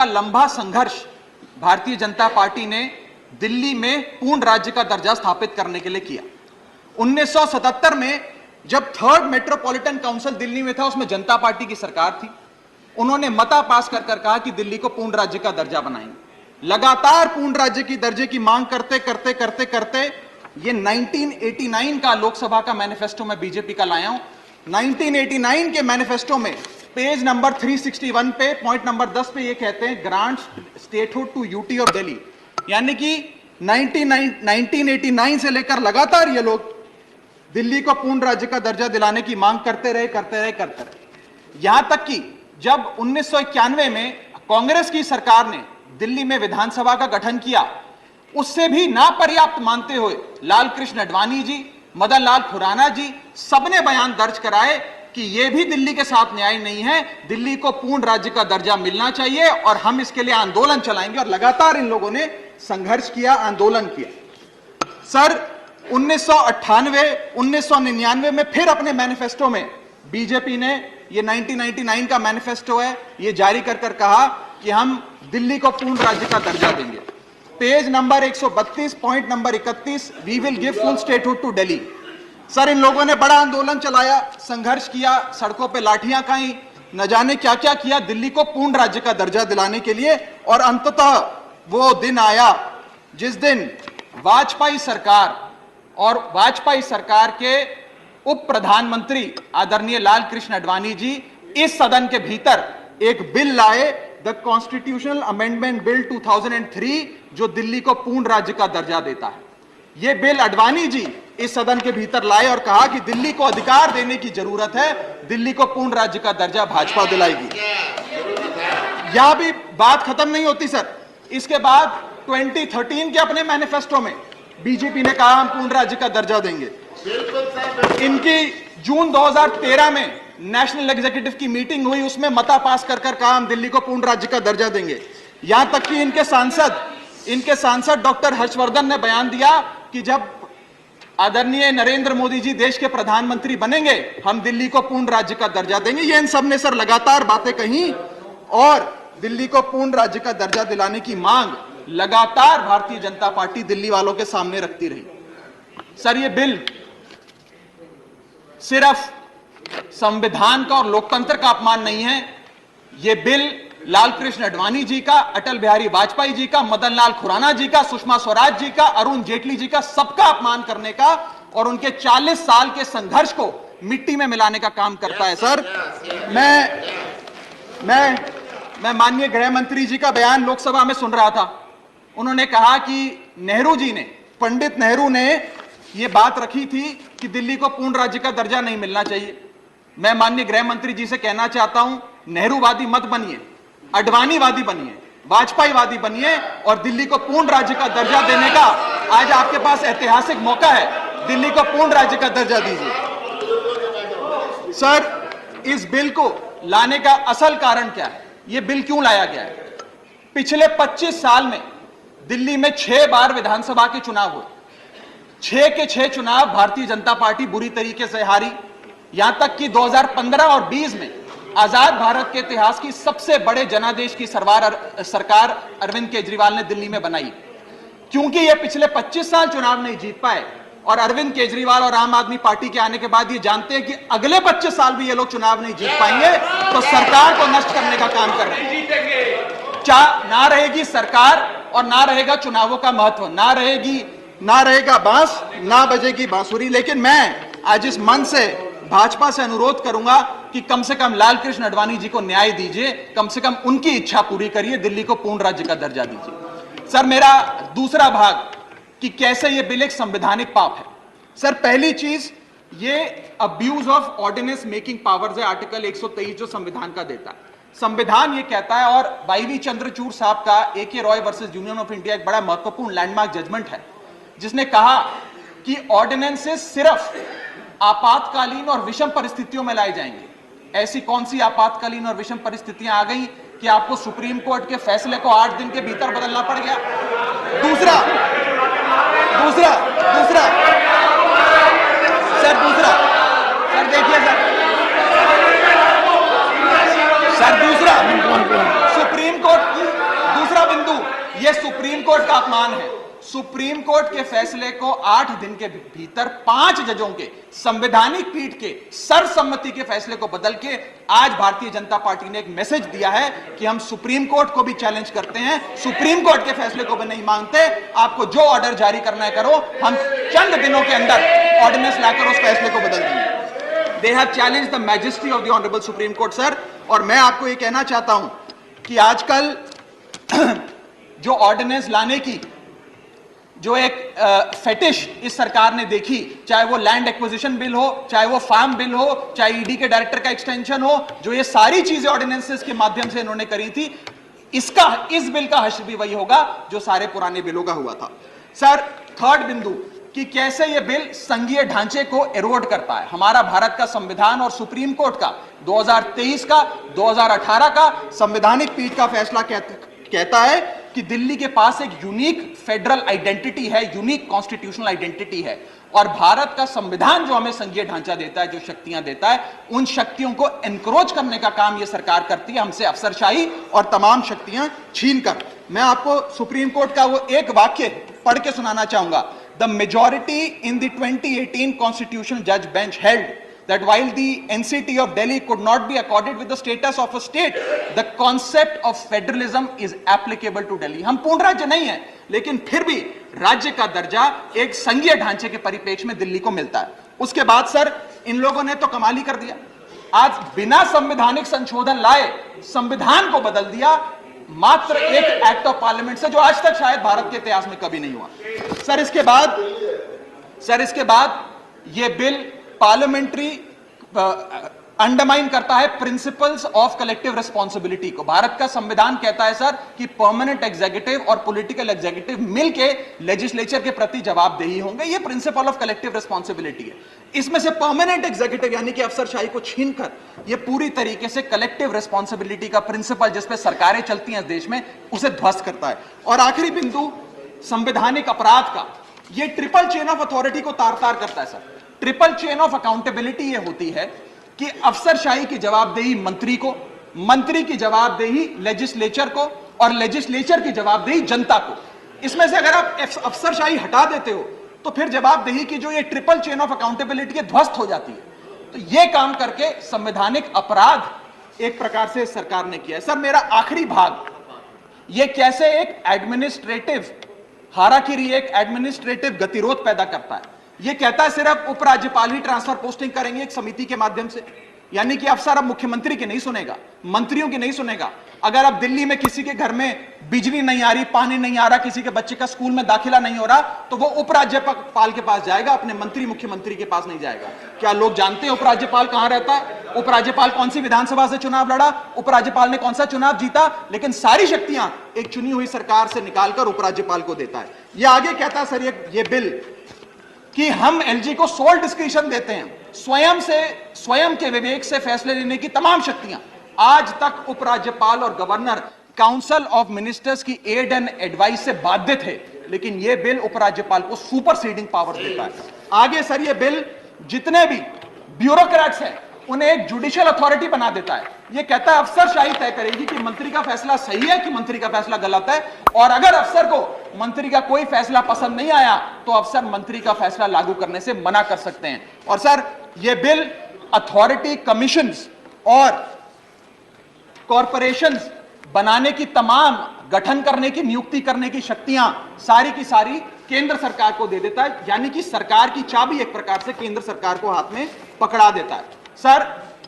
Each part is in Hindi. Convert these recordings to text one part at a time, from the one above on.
लंबा संघर्ष भारतीय जनता पार्टी ने दिल्ली में पूर्ण राज्य का दर्जा स्थापित करने के लिए किया। 1977 में जब थर्ड मेट्रोपॉलिटन काउंसिल दिल्ली में था, उसमें जनता पार्टी की सरकार थी। उन्होंने मता पास कर कहा कि दिल्ली को पूर्ण राज्य का दर्जा बनाएंगे। लगातार पूर्ण राज्य की दर्जे की मांग करते करते करते करते ये 1989 का लोकसभा का मैनिफेस्टो में बीजेपी का लाया हूं। 1989 के मैनिफेस्टो में पेज नंबर 361 पे पॉइंट नंबर 10 पे ये कहते हैं, grant statehood to UT of Delhi. यानी कि 1989 से लेकर लगातार ये लोग दिल्ली को पूर्ण राज्य का दर्जा दिलाने की मांग करते रहे। यहां तक कि जब 1991 में कांग्रेस की सरकार ने दिल्ली में विधानसभा का गठन किया, उससे भी ना पर्याप्त मानते हुए लाल कृष्ण आडवाणी जी, मदन लाल खुराना जी सबने बयान दर्ज कराए कि यह भी दिल्ली के साथ न्याय नहीं है, दिल्ली को पूर्ण राज्य का दर्जा मिलना चाहिए और हम इसके लिए आंदोलन चलाएंगे। और लगातार इन लोगों ने संघर्ष किया, आंदोलन किया। सर 1999 में फिर अपने मैनिफेस्टो में बीजेपी ने, ये 1999 का मैनिफेस्टो है, ये जारी कर कहा कि हम दिल्ली को पूर्ण राज्य का दर्जा देंगे। Page number 132 point number 31, we will give full statehood to Delhi. Sir इन लोगों ने बड़ा आंदोलन चलाया, संघर्ष किया, सड़कों पे लाठियां खाई, न जाने क्या क्या किया दिल्ली को पूर्ण राज्य का दर्जा दिलाने के लिए। और अंततः वो दिन आया जिस दिन वाजपेयी सरकार और वाजपेयी सरकार के उप प्रधानमंत्री आदरणीय लाल कृष्ण आडवाणी जी इस सदन के भीतर एक बिल लाए, द कॉन्स्टिट्यूशनल अमेंडमेंट बिल 2003, जो दिल्ली को पूर्ण राज्य का दर्जा देता है। यह बिल आडवाणी जी इस सदन के भीतर लाए और कहा कि दिल्ली को अधिकार देने की जरूरत है, दिल्ली को पूर्ण राज्य का दर्जा भाजपा दिलाएगी। यहां भी बात खत्म नहीं होती सर। इसके बाद 2013 के अपने मैनिफेस्टो में बीजेपी ने कहा हम पूर्ण राज्य का दर्जा देंगे। इनकी जून 2013 में नेशनल एग्जीक्यूटिव की मीटिंग हुई, उसमें मता पास कर कहा हम दिल्ली को पूर्ण राज्य का दर्जा देंगे। यहां तक कि इनके सांसद डॉक्टर हर्षवर्धन ने बयान दिया कि जब आदरणीय नरेंद्र मोदी जी देश के प्रधानमंत्री बनेंगे हम दिल्ली को पूर्ण राज्य का दर्जा देंगे। ये इन सब ने सर लगातार बातें कही और दिल्ली को पूर्ण राज्य का दर्जा दिलाने की मांग लगातार भारतीय जनता पार्टी दिल्ली वालों के सामने रखती रही। सर ये बिल सिर्फ संविधान का और लोकतंत्र का अपमान नहीं है, ये बिल लाल कृष्ण आडवाणी जी का, अटल बिहारी वाजपेयी जी का, मदन लाल खुराना जी का, सुषमा स्वराज जी का, अरुण जेटली जी का, सबका अपमान करने का और उनके 40 साल के संघर्ष को मिट्टी में मिलाने का काम करता है। सर मैं माननीय गृह मंत्री जी का बयान लोकसभा में सुन रहा था। उन्होंने कहा कि नेहरू जी ने, पंडित नेहरू ने यह बात रखी थी कि दिल्ली को पूर्ण राज्य का दर्जा नहीं मिलना चाहिए। मैं माननीय गृह मंत्री जी से कहना चाहता हूं, नेहरूवादी मत बनिए, आडवाणीवादी बनिए, वाजपेयीवादी बनिए और दिल्ली को पूर्ण राज्य का दर्जा देने का आज आपके पास ऐतिहासिक मौका है। दिल्ली को पूर्ण राज्य का दर्जा दीजिए। सर इस बिल को लाने का असल कारण क्या है? यह बिल क्यों लाया गया है? पिछले 25 साल में दिल्ली में 6 बार विधानसभा के चुनाव हुए। 6 के 6 चुनाव भारतीय जनता पार्टी बुरी तरीके से हारी। यहां तक कि 2015 और 20 में आजाद भारत के इतिहास की सबसे बड़े जनादेश की सरकार अरविंद केजरीवाल ने दिल्ली में बनाई। क्योंकि ये पिछले 25 साल चुनाव नहीं जीत पाए और अरविंद केजरीवाल और आम आदमी पार्टी के आने के बाद ये जानते हैं कि अगले 25 साल भी ये लोग चुनाव नहीं जीत पाएंगे, तो सरकार को नष्ट करने का काम कर रहे हैं। ना रहेगी सरकार और ना रहेगा चुनावों का महत्व, ना रहेगा बांस, ना बजेगी बांसुरी। लेकिन मैं आज इस मन से भाजपा से अनुरोध करूंगा कि कम से कम लाल कृष्ण आडवाणी जी को न्याय दीजिए, कम से कम उनकी इच्छा पूरी करिए, दिल्ली को पूर्ण राज्य का दर्जा दीजिए। सर मेरा दूसरा भाग कि कैसे यह बिल एक संवैधानिक पाप है। सर पहली चीज, ये abuse of ordinance making powers है, आर्टिकल 123 जो संविधान का देता है। संविधान ये कहता है, और वाईवी चंद्रचूड़ साहब का AK Roy versus union of India एक बड़ा महत्वपूर्ण लैंडमार्क जजमेंट है, जिसने कहा कि ऑर्डिनेंसेस सिर्फ आपातकालीन और विषम परिस्थितियों में लाए जाएंगे। ऐसी कौन सी आपातकालीन और विषम परिस्थितियां आ गई कि आपको सुप्रीम कोर्ट के फैसले को 8 दिन के भीतर बदलना पड़ गया? दूसरा सर देखिए सर, दूसरा सुप्रीम कोर्ट की ये सुप्रीम कोर्ट का अपमान है। सुप्रीम कोर्ट के फैसले को 8 दिन के भीतर 5 जजों के संवैधानिक पीठ के सर्वसम्मति के फैसले को बदल के आज भारतीय जनता पार्टी ने एक मैसेज दिया है कि हम सुप्रीम कोर्ट को भी चैलेंज करते हैं, सुप्रीम कोर्ट के फैसले को भी नहीं मांगते, आपको जो ऑर्डर जारी करना है करो, हम चंद दिनों के अंदर ऑर्डिनेंस लाकर उस फैसले को बदल देंगे। They have challenged the majesty of the honourable supreme court sir. और मैं आपको यह कहना चाहता हूं कि आजकल जो ऑर्डिनेंस लाने की जो एक फेटिश इस सरकार ने देखी, चाहे वो लैंड एक्विजिशन बिल हो, चाहे वो फार्म बिल हो, चाहे ईडी के डायरेक्टर का एक्सटेंशन हो, जो ये सारी चीजें ऑर्डिनेंसेस के माध्यम से इन्होंने करी थी, इस बिल का हश्र भी वही होगा जो सारे पुराने बिलों का हुआ था। सर, थर्ड बिंदु कि कैसे ये बिल संघीय ढांचे को एरोड करता है। हमारा भारत का संविधान और सुप्रीम कोर्ट का 2023 का 2018 का संवैधानिक पीठ का फैसला कहता है कि दिल्ली के पास एक यूनिक फेडरल आइडेंटिटी है, यूनिक कॉन्स्टिट्यूशनल आइडेंटिटी है, और भारत का संविधान जो हमें संघीय ढांचा देता है, जो शक्तियां देता है, उन शक्तियों को एनक्रोच करने का काम यह सरकार करती है, हमसे अफसरशाही और तमाम शक्तियां छीनकर। मैं आपको सुप्रीम कोर्ट का वो एक वाक्य पढ़ के सुनाना चाहूंगा। The majority in the 2018 constitutional जज bench held that while the NCT of Delhi could not be accorded with the status of a state, the concept of federalism is applicable to Delhi. हम पूर्ण राज्य नहीं है, लेकिन फिर भी राज्य का दर्जा एक संघीय ढांचे के परिप्रेक्ष्य में दिल्ली को मिलता है। उसके बाद सर, इन लोगों ने तो कमाल ही कर दिया। आज बिना संवैधानिक संशोधन लाए संविधान को बदल दिया, मात्र एक एक्ट ऑफ पार्लियामेंट से, जो आज तक शायद भारत के इतिहास में कभी नहीं हुआ। सर, इसके बाद यह बिल पार्लियामेंट्री अंडरमाइन करता है प्रिंसिपल्स ऑफ कलेक्टिव रिस्पांसिबिलिटी को। भारत का संविधान कहता है सर कि परमानेंट एग्जीक्यूटिव और पॉलिटिकल एग्जीक्यूटिव मिलके लेजिस्लेचर के प्रति जवाबदेही होंगे। ये प्रिंसिपल ऑफ कलेक्टिव रिस्पांसिबिलिटी है। इसमें से परमानेंट एग्जीक्यूटिव यानी कि अफसरशाही को छीनकर ये पूरी तरीके से कलेक्टिव रिस्पांसिबिलिटी का प्रिंसिपल, जिसपे सरकारें चलती हैं इस देश में, उसे ध्वस्त करता है। और आखिरी बिंदु संवैधानिक अपराध का, ये ट्रिपल चेन ऑफ अथॉरिटी को तार तार करता है sir. Triple chain of accountability ये होती है कि अफसरशाही की जवाबदेही मंत्री को, मंत्री की जवाबदेही लेजिस्लेचर को, और लेजिस्लेचर की जवाबदेही जनता को। इसमें से अगर आप अफसरशाही हटा देते हो तो फिर जवाबदेही की जो ये ट्रिपल चेन ऑफ अकाउंटेबिलिटी है ध्वस्त हो जाती है। तो ये काम करके संवैधानिक अपराध एक प्रकार से सरकार ने किया है। सर, मेरा आखिरी भाग, ये कैसे एक एडमिनिस्ट्रेटिव हाराकिरी, एक एडमिनिस्ट्रेटिव गतिरोध पैदा करता है। ये कहता है सिर्फ उपराज्यपाल ही ट्रांसफर पोस्टिंग करेंगे एक समिति के माध्यम से, यानी कि अफसर अब मुख्यमंत्री की नहीं सुनेगा, मंत्रियों की नहीं सुनेगा। अगर अब दिल्ली में किसी के घर में बिजली नहीं आ रही, पानी नहीं आ रहा, किसी के बच्चे का स्कूल में दाखिला नहीं हो रहा, तो वो उपराज्यपाल के पास जाएगा, अपने मंत्री मुख्यमंत्री के पास नहीं जाएगा। क्या लोग जानते हैं उपराज्यपाल कहां रहता है? उपराज्यपाल कौन सी विधानसभा से चुनाव लड़ा, उपराज्यपाल ने कौन सा चुनाव जीता? लेकिन सारी शक्तियां एक चुनी हुई सरकार से निकालकर उपराज्यपाल को देता है। यह आगे कहता है सर ये बिल कि हम एलजी को सोल डिस्क्रिशन देते हैं, स्वयं के विवेक से फैसले लेने की तमाम शक्तियां। आज तक उपराज्यपाल और गवर्नर काउंसिल ऑफ मिनिस्टर्स की एड एंड एडवाइस से बाध्य थे, लेकिन यह बिल उपराज्यपाल को सुपरसीडिंग पावर देता है। आगे सर, यह बिल जितने भी ब्यूरोक्रेट्स हैं उन्हें एक जुडिशियल अथॉरिटी बना देता है। यह कहता है अफसरशाही तय करेगी कि मंत्री का फैसला सही है कि मंत्री का फैसला गलत है, और अगर अफसर को मंत्री का कोई फैसला पसंद नहीं आया तो अफसर मंत्री का फैसला लागू करने से मना कर सकते हैं। और सर, यह बिल अथॉरिटी, कमीशंस और कॉरपोरेशंस बनाने की, तमाम गठन करने की, नियुक्ति करने की शक्तियां सारी की सारी केंद्र सरकार को दे देता है, यानी कि सरकार की चाबी एक प्रकार से केंद्र सरकार को हाथ में पकड़ा देता है। सर,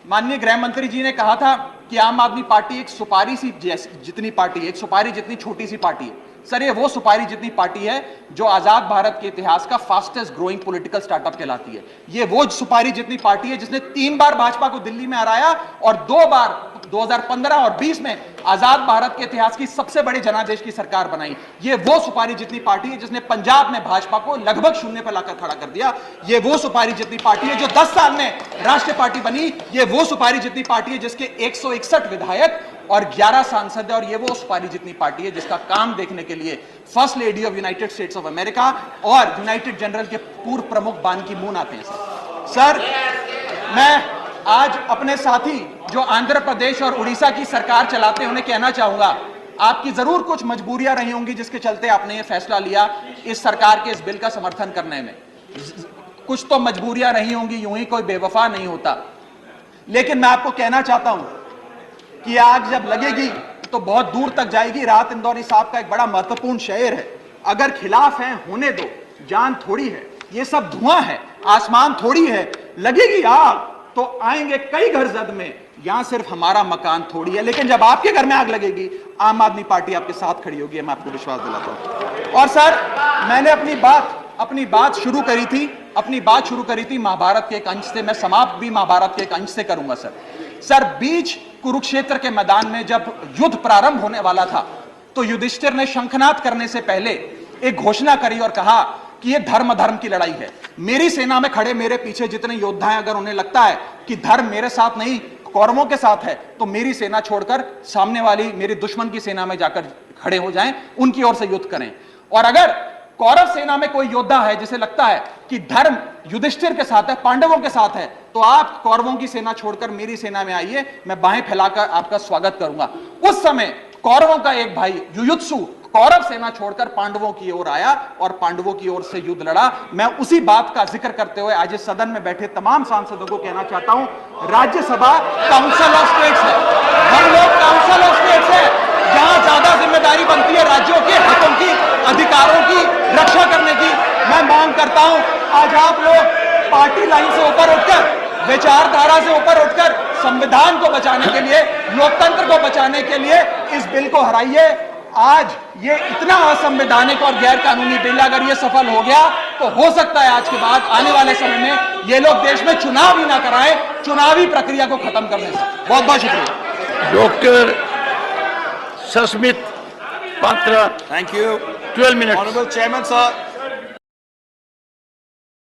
माननीय गृह मंत्री जी ने कहा था कि आम आदमी पार्टी एक सुपारी सी जितनी पार्टी है, एक सुपारी जितनी छोटी सी पार्टी है। सर, ये वो सुपारी जितनी पार्टी है जो आजाद भारत के इतिहास का फास्टेस्ट ग्रोइंग पॉलिटिकल स्टार्टअप कहलाती है। ये वो सुपारी जितनी पार्टी है जिसने 3 बार भाजपा को दिल्ली में हराया और 2 बार 2015 और 20 में आजाद भारत के इतिहास की सबसे बड़ी जनादेश की सरकार बनाई। ये वो सुपारी जितनी पार्टी है जिसने पंजाब में भाजपा को लगभग शून्य पर लाकर खड़ा कर दिया। ये वो सुपारी जितनी पार्टी है जो 10 साल में राष्ट्रीय पार्टी बनी। ये वो सुपारी जितनी पार्टी है जिसके 161 विधायक और 11 सांसद है। और ये वो सुपारी जितनी पार्टी है जिसका काम देखने के लिए first lady of United states of America और यूनाइटेड जनरल के पूर्व प्रमुख बान की मून आते हैं। सर, मैं आज अपने साथी जो आंध्र प्रदेश और उड़ीसा की सरकार चलाते हैं उन्हें कहना चाहूंगा, आपकी जरूर कुछ मजबूरियां रही होंगी जिसके चलते आपने ये फैसला लिया इस सरकार के इस बिल का समर्थन करने में। कुछ तो मजबूरियां रही होंगी, यूं ही कोई बेवफा नहीं होता। लेकिन मैं आपको कहना चाहता हूं कि आग जब लगेगी तो बहुत दूर तक जाएगी। राहत इंदौरी साहब का एक बड़ा महत्वपूर्ण शेर है, अगर खिलाफ हैं होने दो, जान थोड़ी है, ये सब धुआं है, आसमान थोड़ी है, लगेगी आग तो आएंगे कई घर जद में, यहां सिर्फ हमारा मकान थोड़ी है। लेकिन जब आपके घर में आग लगेगी, आम आदमी पार्टी आपके साथ खड़ी होगी, मैं आपको विश्वास दिलाता हूं। और सर, मैंने अपनी बात शुरू करी थी महाभारत के एक अंश से, मैं समाप्त भी महाभारत के एक अंश से करूंगा सर। बीच कुरुक्षेत्र के मैदान में जब युद्ध प्रारंभ होने वाला था तो युधिष्ठिर ने शंखनाद करने से पहले एक घोषणा करी और कहा कि यह धर्म की लड़ाई है। मेरी सेना में खड़े मेरे पीछे जितने योद्धा हैं, अगर उन्हें लगता है कि धर्म मेरे साथ नहीं कौरवों के साथ है, तो मेरी सेना छोड़कर सामने वाली मेरे दुश्मन की सेना में जाकर खड़े हो जाएं, उनकी ओर से युद्ध करें। और अगर कौरव सेना में कोई योद्धा है जिसे लगता है कि धर्म युधिष्ठिर के साथ है, पांडवों के साथ है, तो आप कौरवों की सेना छोड़कर मेरी सेना में आइए, मैं बाहें फैलाकर आपका स्वागत करूंगा। उस समय कौरवों का एक भाई युयुत्सु कौरव सेना छोड़कर पांडवों की ओर आया और पांडवों की ओर से युद्ध लड़ा। मैं उसी बात का जिक्र करते हुए आज इस सदन में बैठे तमाम सांसदों को कहना चाहता हूं, राज्यसभा काउंसिल ऑफ स्टेट्स है, हम लोग काउंसिल ऑफ स्टेट्स है, जहां ज्यादा जिम्मेदारी बनती है राज्यों के हितों की, अधिकारों की रक्षा करने की। मैं मांग करता हूं, आज आप लोग पार्टी लाइन से ऊपर उठकर, विचारधारा से ऊपर उठकर संविधान को बचाने के लिए, लोकतंत्र को बचाने के लिए इस बिल को हराइए। आज ये इतना असंवैधानिक और गैर कानूनी बिल अगर ये सफल हो गया तो हो सकता है आज के बाद आने वाले समय में ये लोग देश में चुनाव ही ना कराएं, चुनावी प्रक्रिया को खत्म करने से। बहुत बहुत शुक्रिया। Doctor Sasmit Patra, Thank you. 12 minutes. Honorable Chairman, sir.